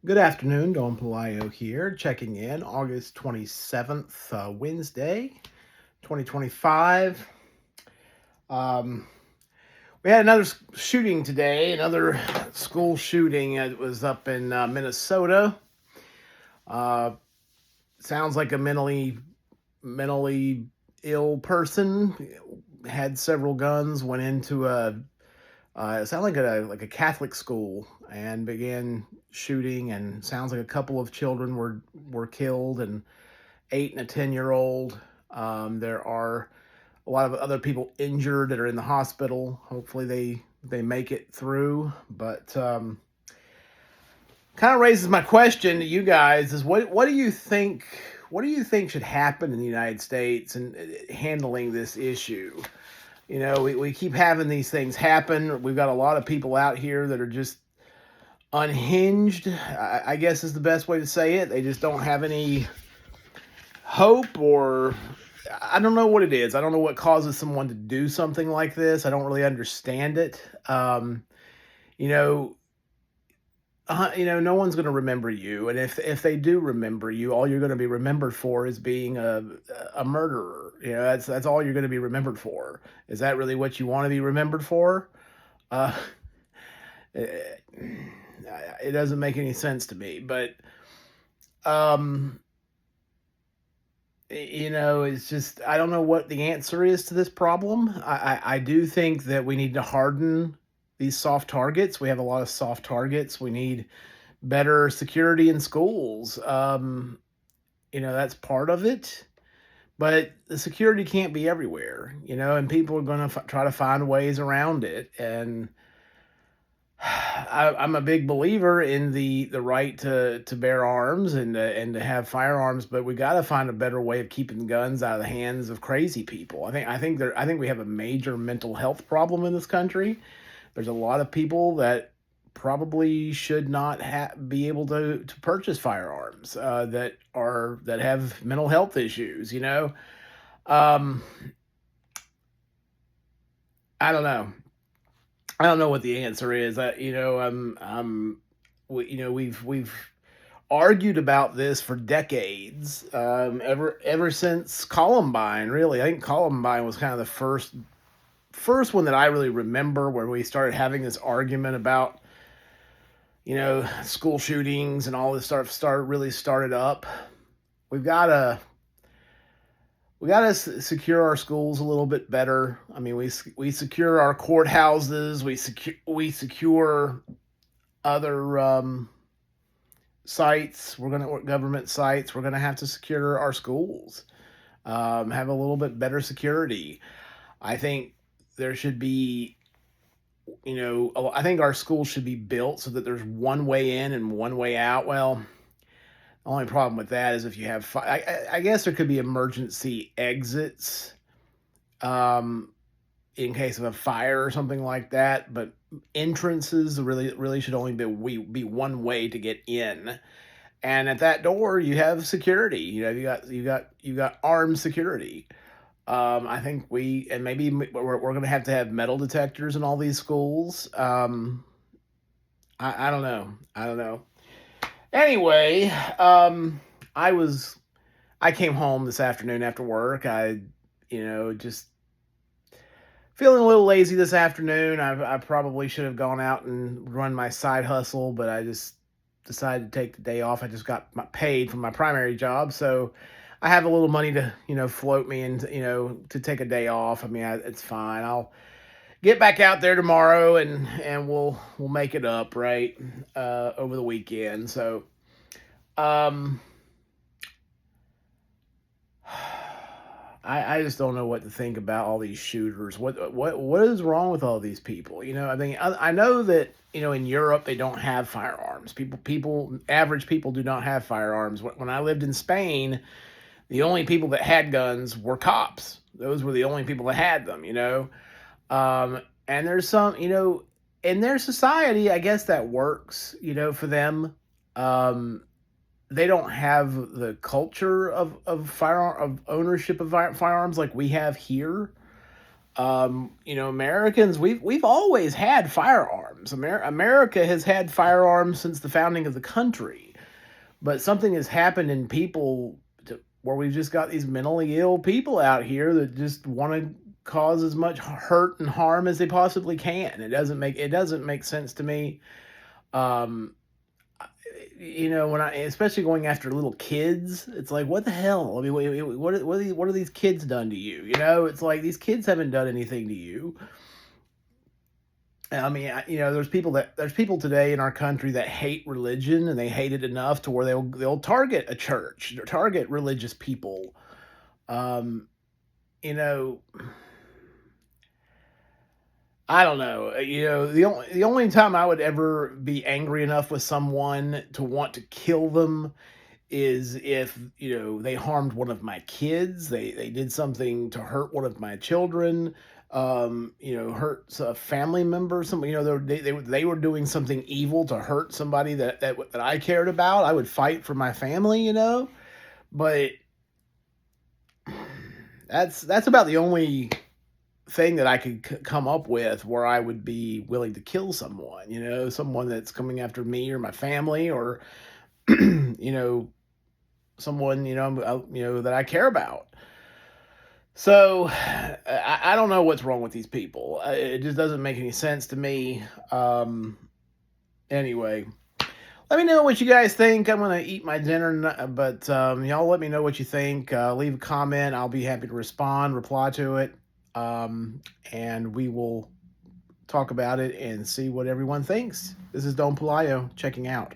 Good afternoon, Don Palaio here, checking in August 27th, Wednesday, 2025. Um, we had another shooting today, another school shooting. It was up in Minnesota. Uh, Sounds like a mentally ill person had several guns, went into it sounded like a Catholic school and began shooting. And sounds like a couple of children were killed, and 8 and a 10-year-old. There are a lot of other people injured that are in the hospital. Hopefully they make it through. But kind of raises my question to you guys: is what do you think? What do you think should happen in the United States in handling this issue? We keep having these things happen. We've got a lot of people out here that are just unhinged, I guess is the best way to say it. They just don't have any hope, or I don't know what it is. I don't know what causes someone to do something like this. I don't really understand it. You know, no one's going to remember you, and if they do remember you, all you're going to be remembered for is being a murderer. That's all you're going to be remembered for. Is that really what you want to be remembered for? Uh, it, it doesn't make any sense to me. But um, it's just I don't know what the answer is to this problem. I do think that we need to harden these soft targets. We have a lot of soft targets. We need better security in schools. That's part of it, but the security can't be everywhere, and people are going to try to find ways around it. And I'm a big believer in the right to bear arms and to have firearms, but we got to find a better way of keeping guns out of the hands of crazy people. I think we have a major mental health problem in this country. There's a lot of people that probably should not be able to purchase firearms that have mental health issues. Um, I don't know. I don't know what the answer is. We've argued about this for decades. Ever since Columbine, really. I think Columbine was kind of the first one that I really remember where we started having this argument about school shootings and all this stuff started up. We've got to secure our schools a little bit better. I mean, we secure our courthouses. We secure other sites. Government sites. We're gonna have to secure our schools. Have a little bit better security. I think there should be. I think our schools should be built so that there's one way in and one way out. Well, the only problem with that is if you have, I guess there could be emergency exits, um, in case of a fire or something like that. But entrances really should only be one way to get in. And at that door, you have security. You got armed security. I think maybe we're going to have metal detectors in all these schools. I don't know. I don't know. Anyway, I was I came home this afternoon after work. Just feeling a little lazy this afternoon. I probably should have gone out and run my side hustle, but I just decided to take the day off. I just got paid from my primary job, so I have a little money to float me and to take a day off. I mean, it's fine. I'll get back out there tomorrow and we'll make it up right over the weekend. So um, I just don't know what to think about all these shooters. What is wrong with all these people? I mean, I know that in Europe they don't have firearms. Average people do not have firearms. When I lived in Spain, the only people that had guns were cops. Those were the only people that had them. And there's some in their society, I guess that works. For them. They don't have the culture of ownership of firearms like we have here. Americans, we've always had firearms. America has had firearms since the founding of the country, but something has happened in people where we've just got these mentally ill people out here that just want to cause as much hurt and harm as they possibly can. It doesn't make sense to me. Um, when especially going after little kids, it's like, what the hell? I mean, what are these kids done to you? It's like these kids haven't done anything to you. I mean, there's people today in our country that hate religion, and they hate it enough to where they'll target a church, target religious people. Um, you know, I don't know. The only time I would ever be angry enough with someone to want to kill them is if they harmed one of my kids. They did something to hurt one of my children. Hurt a family member. Some they were doing something evil to hurt somebody that I cared about. I would fight for my family. But that's about the only thing that I could come up with where I would be willing to kill someone. Someone that's coming after me or my family, or someone that I care about. So I don't know what's wrong with these people. It just doesn't make any sense to me. Anyway, let me know what you guys think. I'm gonna eat my dinner, but y'all let me know what you think. Leave a comment. I'll be happy to reply to it, and we will talk about it and see what everyone thinks. This is Don Pelayo checking out.